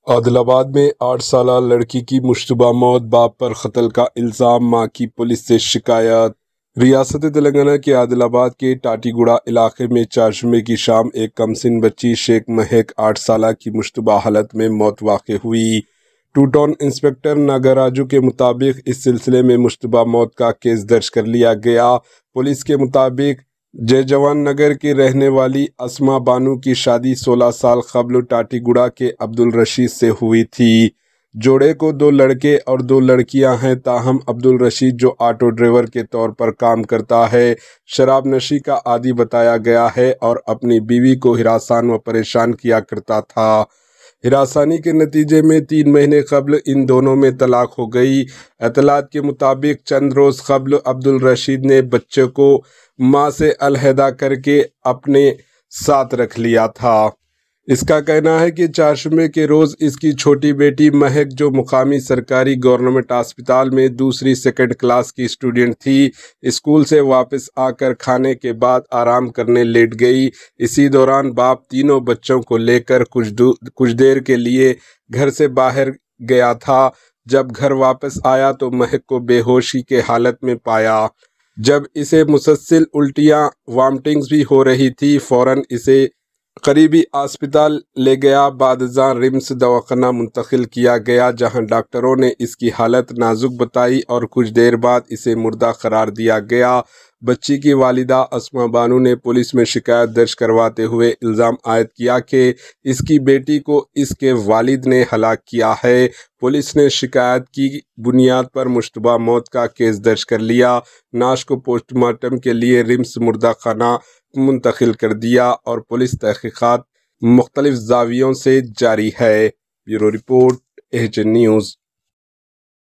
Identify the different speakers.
Speaker 1: عادل آباد میں 8 سالہ لڑکی کی مشتبہ موت، باپ پر قتل کا الزام، ماں کی پولیس سے شکایت۔ ریاست تلنگانہ کے عادل آباد کے ٹاٹی گوڑا علاقے میں چہارشنبے کی شام ایک کم سن بچی شیخ مہک 8 سالہ کی مشتبہ حالت میں موت واقع ہوئی۔ ٹو ٹاؤن انسپکٹر ناگراجو کے مطابق اس سلسلے میں مشتبہ موت کا کیس درج کر لیا گیا۔ پولیس کے مطابق جے جوان نگر کی رہنے والی اسما بانو کی شادی 16 سال قبل ٹاٹی گوڑا کے عبدالرشید سے ہوئی تھی۔ جوڑے کو 2 لڑکے اور 2 لڑکیاں ہیں، تاہم عبدالرشید جو آٹو ڈرائیور کے طور پر کام کرتا ہے، شراب نوشی کا عادی بتایا گیا ہے اور اپنی بیوی کو ہراساں و پریشان کیا کرتا تھا۔ ہراسانی کے نتیجے میں 3 مہینے قبل ان دونوں میں طلاق ہو گئی۔ اطلاعات کے مطابق چند روز قبل عبدالرشید نے بچے کو ماں سے علیحدہ کر کے اپنے ساتھ رکھ لیا تھا۔ اس کا کہنا ہے کہ چہارشنبے کے روز اس کی چھوٹی بیٹی مہک، جو مقامی سرکاری گورنمنٹ اسپتال میں دوسری سیکنڈ کلاس کی اسٹوڈنٹ تھی، اسکول سے واپس آ کر کھانے کے بعد آرام کرنے لیٹ گئی۔ اسی دوران باپ تینوں بچوں کو لے کر کچھ دیر کے لیے گھر سے باہر گیا تھا۔ جب گھر واپس آیا تو مہک کو بے ہوشی کے حالت میں پایا۔ جب اسے مسلسل الٹیاں وامٹنگز بھی ہو رہی تھی، فوراً اسے قریبی اسپتال لے گیا۔ بعد ازاں رمس دواخانہ منتقل کیا گیا، جہاں ڈاکٹروں نے اس کی حالت نازک بتائی اور کچھ دیر بعد اسے مردہ قرار دیا گیا۔ بچی کی والدہ اسما بانو نے پولیس میں شکایت درج کرواتے ہوئے الزام عائد کیا کہ اس کی بیٹی کو اس کے والد نے ہلاک کیا ہے۔ پولیس نے شکایت کی بنیاد پر مشتبہ موت کا کیس درج کر لیا۔ نعش کو پوسٹ مارٹم کے لیے رمس مردہ خانہ منتقل کر دیا اور پولیس تحقیقات مختلف زاویوں سے جاری ہے۔ Bureau report, H N news.